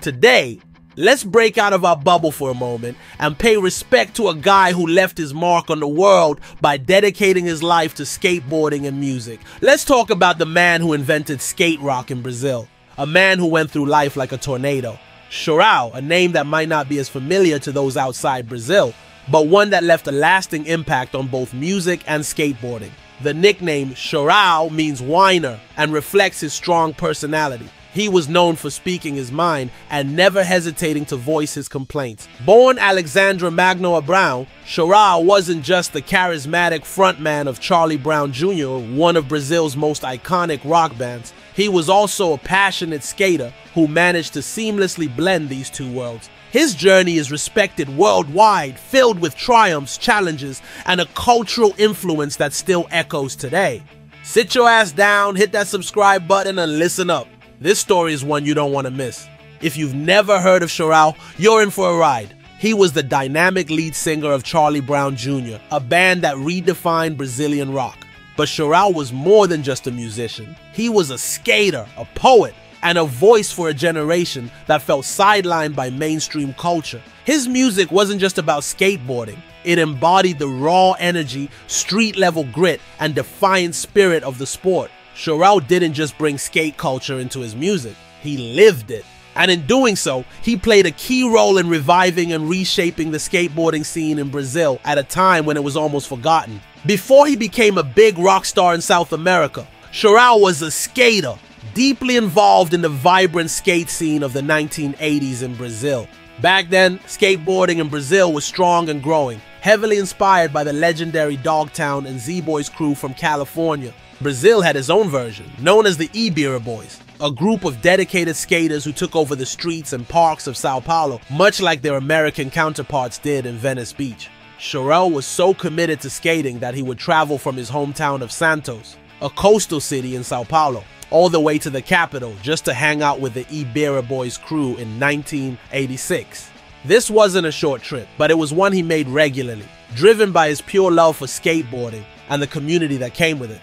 Today, let's break out of our bubble for a moment and pay respect to a guy who left his mark on the world by dedicating his life to skateboarding and music. Let's talk about the man who invented skate rock in Brazil, a man who went through life like a tornado. Chorão, a name that might not be as familiar to those outside Brazil, but one that left a lasting impact on both music and skateboarding. The nickname Chorão means whiner and reflects his strong personality. He was known for speaking his mind and never hesitating to voice his complaints. Born Alexandre Magno Abrão, Chorão wasn't just the charismatic frontman of Charlie Brown Jr., one of Brazil's most iconic rock bands. He was also a passionate skater who managed to seamlessly blend these two worlds. His journey is respected worldwide, filled with triumphs, challenges, and a cultural influence that still echoes today. Sit your ass down, hit that subscribe button, and listen up. This story is one you don't want to miss. If you've never heard of Chorão, you're in for a ride. He was the dynamic lead singer of Charlie Brown Jr., a band that redefined Brazilian rock. But Chorão was more than just a musician. He was a skater, a poet, and a voice for a generation that felt sidelined by mainstream culture. His music wasn't just about skateboarding. It embodied the raw energy, street-level grit, and defiant spirit of the sport. Chorão didn't just bring skate culture into his music, he lived it. And in doing so, he played a key role in reviving and reshaping the skateboarding scene in Brazil at a time when it was almost forgotten. Before he became a big rock star in South America, Chorão was a skater, deeply involved in the vibrant skate scene of the 1980s in Brazil. Back then, skateboarding in Brazil was strong and growing, heavily inspired by the legendary Dogtown and Z-Boys crew from California. Brazil had its own version, known as the EP002, a group of dedicated skaters who took over the streets and parks of Sao Paulo, much like their American counterparts did in Venice Beach. Chorão was so committed to skating that he would travel from his hometown of Santos, a coastal city in Sao Paulo, all the way to the capital just to hang out with the EP002 crew in 1986. This wasn't a short trip, but it was one he made regularly, driven by his pure love for skateboarding and the community that came with it.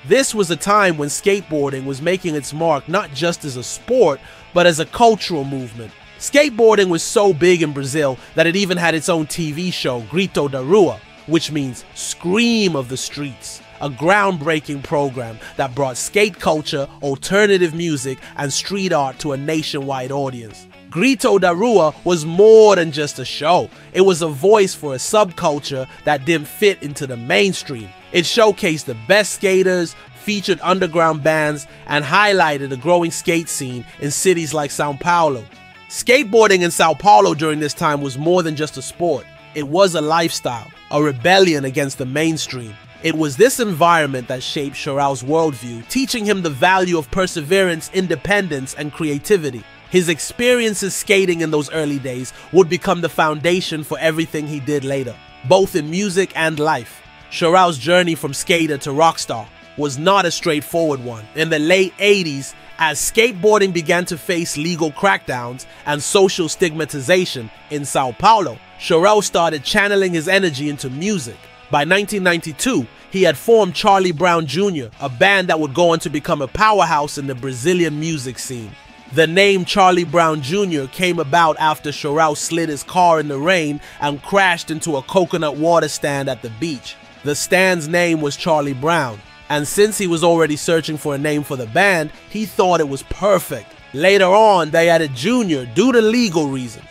This was a time when skateboarding was making its mark not just as a sport, but as a cultural movement. Skateboarding was so big in Brazil that it even had its own TV show, Grito da Rua, which means Scream of the Streets, a groundbreaking program that brought skate culture, alternative music, and street art to a nationwide audience. Grito da Rua was more than just a show. It was a voice for a subculture that didn't fit into the mainstream. It showcased the best skaters, featured underground bands, and highlighted the growing skate scene in cities like Sao Paulo. Skateboarding in Sao Paulo during this time was more than just a sport. It was a lifestyle, a rebellion against the mainstream. It was this environment that shaped Chorão's worldview, teaching him the value of perseverance, independence, and creativity. His experiences skating in those early days would become the foundation for everything he did later, both in music and life. Chorão's journey from skater to rock star was not a straightforward one. In the late 80s, as skateboarding began to face legal crackdowns and social stigmatization in Sao Paulo, Chorão started channeling his energy into music. By 1992, he had formed Charlie Brown Jr., a band that would go on to become a powerhouse in the Brazilian music scene. The name Charlie Brown Jr. came about after Chorão slid his car in the rain and crashed into a coconut water stand at the beach. The stand's name was Charlie Brown, and since he was already searching for a name for the band, he thought it was perfect. Later on, they added Jr. due to legal reasons.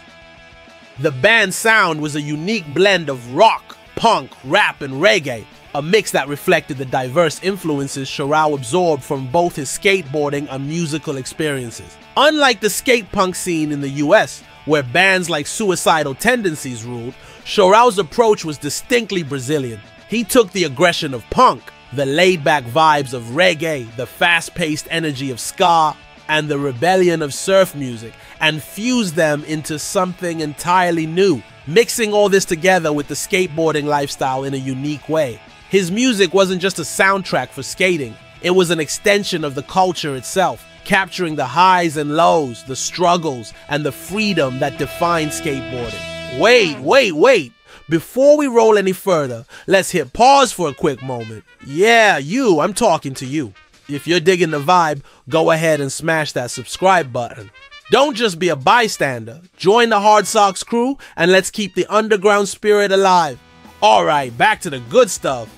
The band's sound was a unique blend of rock, punk, rap, and reggae, a mix that reflected the diverse influences Chorão absorbed from both his skateboarding and musical experiences. Unlike the skate punk scene in the US, where bands like Suicidal Tendencies ruled, Chorão's approach was distinctly Brazilian. He took the aggression of punk, the laid-back vibes of reggae, the fast-paced energy of ska, and the rebellion of surf music, and fused them into something entirely new, mixing all this together with the skateboarding lifestyle in a unique way. His music wasn't just a soundtrack for skating, it was an extension of the culture itself, capturing the highs and lows, the struggles, and the freedom that defined skateboarding. Wait! Before we roll any further, let's hit pause for a quick moment. Yeah, you, I'm talking to you. If you're digging the vibe, go ahead and smash that subscribe button. Don't just be a bystander. Join the Hard Socks crew and let's keep the underground spirit alive. Alright, back to the good stuff.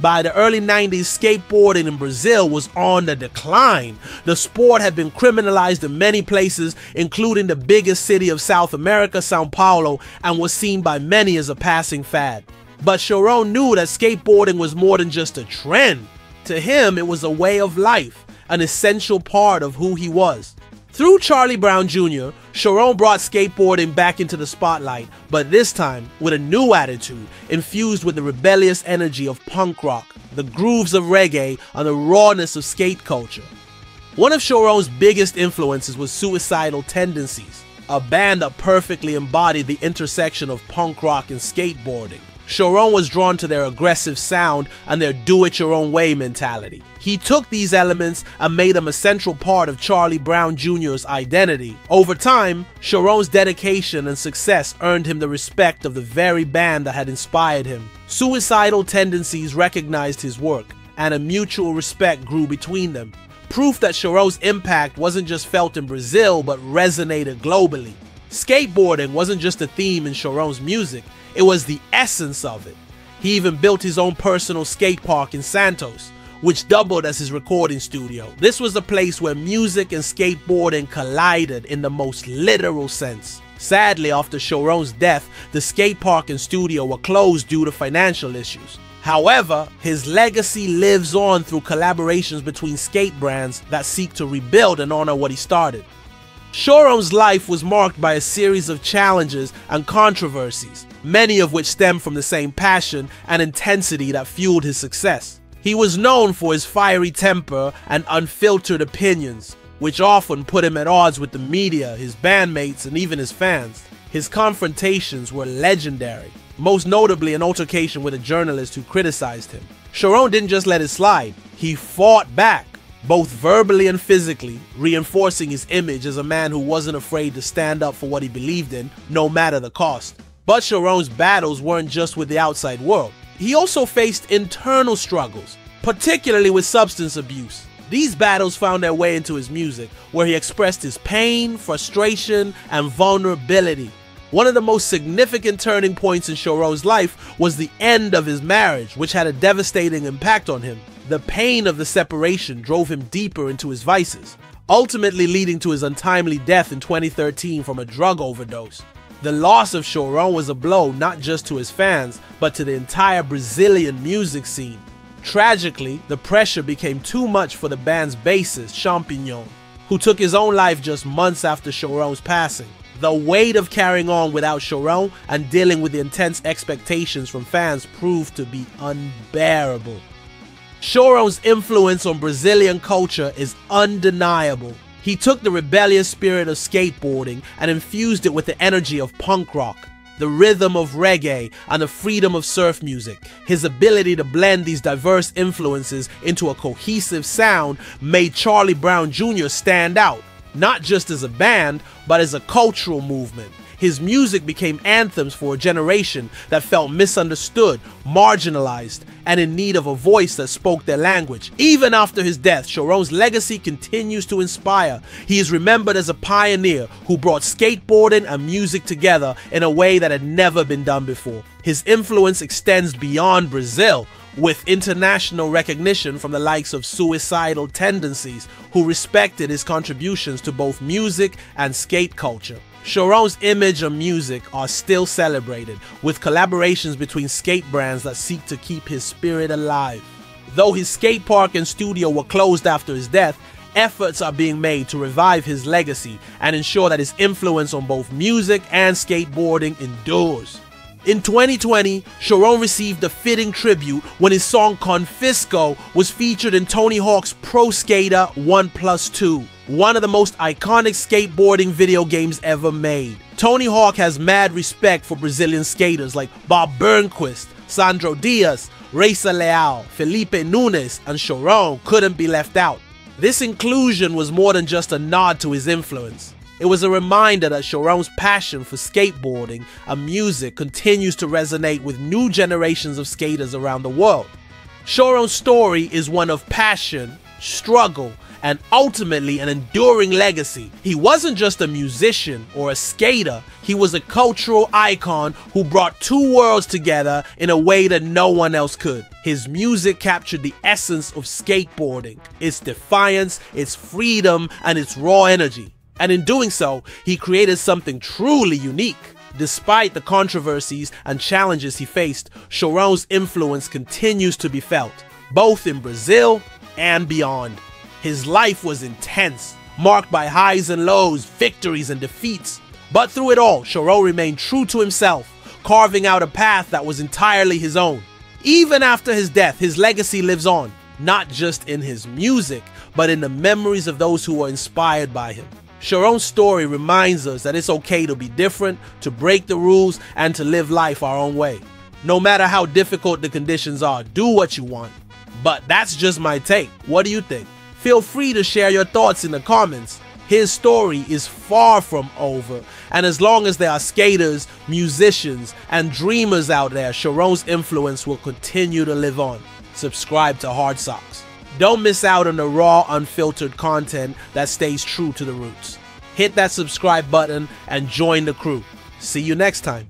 By the early 90s, skateboarding in Brazil was on the decline. The sport had been criminalized in many places, including the biggest city of South America, Sao Paulo, and was seen by many as a passing fad. But Chorão knew that skateboarding was more than just a trend. To him, it was a way of life, an essential part of who he was. Through Charlie Brown Jr., Chorão brought skateboarding back into the spotlight, but this time with a new attitude, infused with the rebellious energy of punk rock, the grooves of reggae, and the rawness of skate culture. One of Chorão's biggest influences was Suicidal Tendencies, a band that perfectly embodied the intersection of punk rock and skateboarding. Chorão was drawn to their aggressive sound and their do-it-your-own-way mentality. He took these elements and made them a central part of Charlie Brown Jr.'s identity. Over time, Chorão's dedication and success earned him the respect of the very band that had inspired him. Suicidal Tendencies recognized his work, and a mutual respect grew between them. Proof that Chorão's impact wasn't just felt in Brazil, but resonated globally. Skateboarding wasn't just a theme in Chorão's music, it was the essence of it. He even built his own personal skate park in Santos, which doubled as his recording studio. This was a place where music and skateboarding collided in the most literal sense. Sadly, after Chorão's death, the skate park and studio were closed due to financial issues. However, his legacy lives on through collaborations between skate brands that seek to rebuild and honor what he started. Chorão's life was marked by a series of challenges and controversies, many of which stem from the same passion and intensity that fueled his success. He was known for his fiery temper and unfiltered opinions, which often put him at odds with the media, his bandmates, and even his fans. His confrontations were legendary, most notably an altercation with a journalist who criticized him. Chorão didn't just let it slide, he fought back, both verbally and physically, reinforcing his image as a man who wasn't afraid to stand up for what he believed in, no matter the cost. But Chorão's battles weren't just with the outside world. He also faced internal struggles, particularly with substance abuse. These battles found their way into his music, where he expressed his pain, frustration, and vulnerability. One of the most significant turning points in Chorão's life was the end of his marriage, which had a devastating impact on him. The pain of the separation drove him deeper into his vices, ultimately leading to his untimely death in 2013 from a drug overdose. The loss of Chorão was a blow not just to his fans, but to the entire Brazilian music scene. Tragically, the pressure became too much for the band's bassist, Champignon, who took his own life just months after Chorão's passing. The weight of carrying on without Chorão and dealing with the intense expectations from fans proved to be unbearable. Chorão's influence on Brazilian culture is undeniable. He took the rebellious spirit of skateboarding and infused it with the energy of punk rock, the rhythm of reggae, and the freedom of surf music. His ability to blend these diverse influences into a cohesive sound made Charlie Brown Jr. stand out, not just as a band, but as a cultural movement. His music became anthems for a generation that felt misunderstood, marginalized, and in need of a voice that spoke their language. Even after his death, Chorão's legacy continues to inspire. He is remembered as a pioneer who brought skateboarding and music together in a way that had never been done before. His influence extends beyond Brazil, with international recognition from the likes of Suicidal Tendencies, who respected his contributions to both music and skate culture. Chorão's image and music are still celebrated, with collaborations between skate brands that seek to keep his spirit alive. Though his skate park and studio were closed after his death, efforts are being made to revive his legacy and ensure that his influence on both music and skateboarding endures. In 2020, Chorão received a fitting tribute when his song Confisco was featured in Tony Hawk's Pro Skater 1+2, one of the most iconic skateboarding video games ever made. Tony Hawk has mad respect for Brazilian skaters like Bob Burnquist, Sandro Dias, Reisa Leal, Felipe Nunes, and Chorão couldn't be left out. This inclusion was more than just a nod to his influence. It was a reminder that Chorão's passion for skateboarding and music continues to resonate with new generations of skaters around the world. Chorão's story is one of passion, struggle, and ultimately an enduring legacy. He wasn't just a musician or a skater, he was a cultural icon who brought two worlds together in a way that no one else could. His music captured the essence of skateboarding, its defiance, its freedom, and its raw energy. And in doing so, he created something truly unique. Despite the controversies and challenges he faced, Chorão's influence continues to be felt, both in Brazil and beyond. His life was intense, marked by highs and lows, victories and defeats. But through it all, Chorão remained true to himself, carving out a path that was entirely his own. Even after his death, his legacy lives on, not just in his music, but in the memories of those who were inspired by him. Chorão's story reminds us that it's okay to be different, to break the rules, and to live life our own way. No matter how difficult the conditions are, do what you want. But that's just my take. What do you think? Feel free to share your thoughts in the comments. His story is far from over, and as long as there are skaters, musicians, and dreamers out there, Chorão's influence will continue to live on. Subscribe to Hard Socks. Don't miss out on the raw, unfiltered content that stays true to the roots. Hit that subscribe button and join the crew. See you next time.